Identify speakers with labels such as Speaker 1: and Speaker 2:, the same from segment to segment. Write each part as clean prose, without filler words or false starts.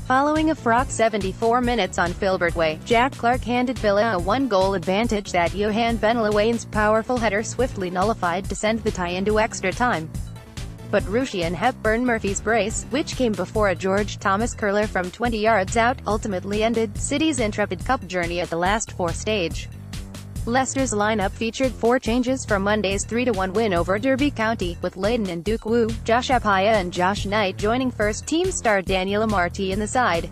Speaker 1: Following a fraught 74 minutes on Filbert Way, Clarke handed Villa a one-goal advantage that Yohan Benalouane's powerful header swiftly nullified to send the tie into extra time. But Rushian Hepburn-Murphy's brace, which came before a George Thomas curler from 20 yards out, ultimately ended City's intrepid cup journey at the last four stage. Leicester's lineup featured four changes from Monday's 3-1 win over Derby County, with Layton Ndukwu, Eppiah and Josh Knight joining first-team star Daniel Amartey in the side.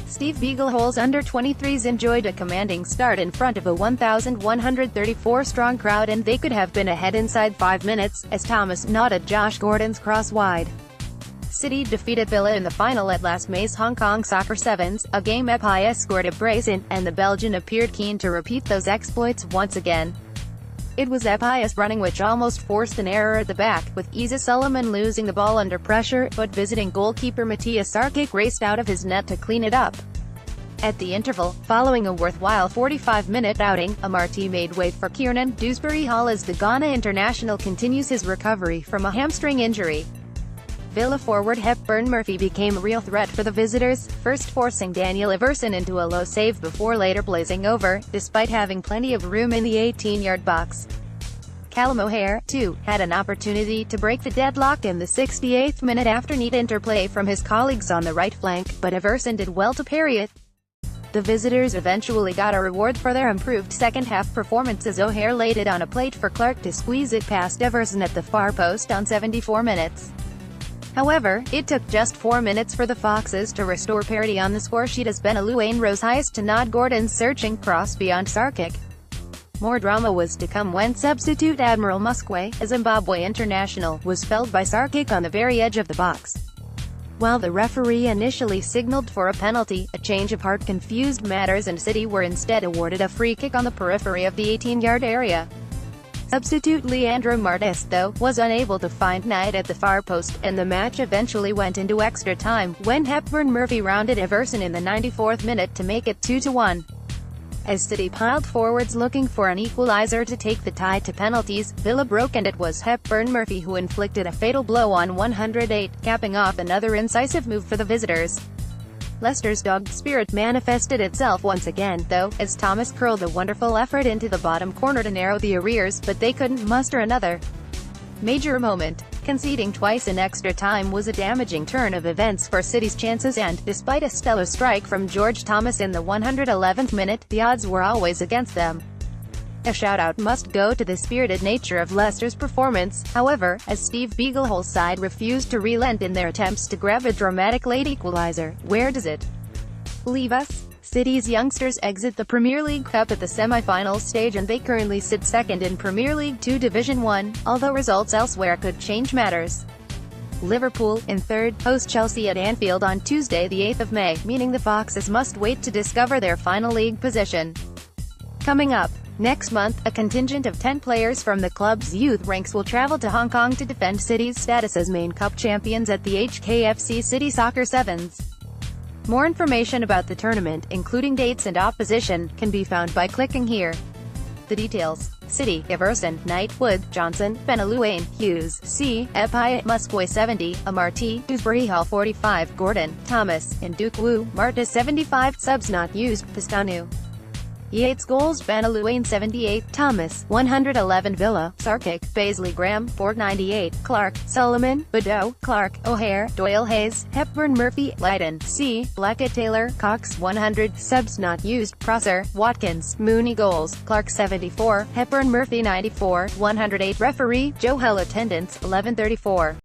Speaker 1: Steve Beaglehole's under-23s enjoyed a commanding start in front of a 1,134-strong crowd, and they could have been ahead inside 5 minutes, as Thomas knotted Josh Gordon's cross wide. City defeated Villa in the final at last May's Hong Kong Soccer Sevens, a game Eppiah scored a brace in, and the Belgian appeared keen to repeat those exploits once again. It was Eppiah's running which almost forced an error at the back, with Isa Suleiman losing the ball under pressure, but visiting goalkeeper Matthias Sarkic raced out of his net to clean it up. At the interval, following a worthwhile 45-minute outing, Amartey made way for Kiernan Dewsbury Hall as the Ghana international continues his recovery from a hamstring injury. Villa forward Hepburn-Murphy became a real threat for the visitors, first forcing Daniel Everson into a low save before later blazing over, despite having plenty of room in the 18-yard box. Callum O'Hare, too, had an opportunity to break the deadlock in the 68th minute after neat interplay from his colleagues on the right flank, but Everson did well to parry it. The visitors eventually got a reward for their improved second-half performance as O'Hare laid it on a plate for Clarke to squeeze it past Everson at the far post on 74 minutes. However, it took just 4 minutes for the Foxes to restore parity on the scoresheet as Benalouane rose highest to nod Gordon's searching cross beyond Sarkic. More drama was to come when substitute Admiral Muskwe, a Zimbabwe international, was felled by Sarkic on the very edge of the box. While the referee initially signaled for a penalty, a change of heart confused matters and City were instead awarded a free kick on the periphery of the 18-yard area. Substitute Leandro Martes, though, was unable to find Knight at the far post, and the match eventually went into extra time, when Hepburn-Murphy rounded Everson in the 94th minute to make it 2-1. As City piled forwards looking for an equalizer to take the tie to penalties, Villa broke and it was Hepburn-Murphy who inflicted a fatal blow on 108, capping off another incisive move for the visitors. Leicester's dogged spirit manifested itself once again, though, as Thomas curled a wonderful effort into the bottom corner to narrow the arrears, but they couldn't muster another major moment. Conceding twice in extra time was a damaging turn of events for City's chances and, despite a stellar strike from George Thomas in the 111th minute, the odds were always against them. A shout-out must go to the spirited nature of Leicester's performance, however, as Steve Beaglehole's side refused to relent in their attempts to grab a dramatic late equalizer. Where does it leave us? City's youngsters exit the Premier League Cup at the semi-finals stage and they currently sit second in Premier League 2 Division 1, although results elsewhere could change matters. Liverpool, in third, host Chelsea at Anfield on Tuesday the 8th of May, meaning the Foxes must wait to discover their final league position. Coming up next month, a contingent of 10 players from the club's youth ranks will travel to Hong Kong to defend City's status as main cup champions at the HKFC City Soccer Sevens. More information about the tournament, including dates and opposition, can be found by clicking here. The details: City, Everson, Knight, Wood, Johnson, Benalouane, Hughes, C, Eppiah, Muskwe 70, Amartey, Dewsbury Hall 45, Gordon, Thomas, Ndukwu, Marta 75, subs not used, Pistanu. Yates goals Benalouane 78, Thomas 111, Villa, Sarkic, Paisley Graham 498, Clarke, Suleiman, Badeau, Clarke, O'Hare, Doyle Hayes, Hepburn-Murphy, Layton, C, Blackett Taylor, Cox 100, subs not used, Prosser, Watkins, Mooney goals, Clarke 74, Hepburn-Murphy 94, 108 referee, Joe Hell attendance 1134.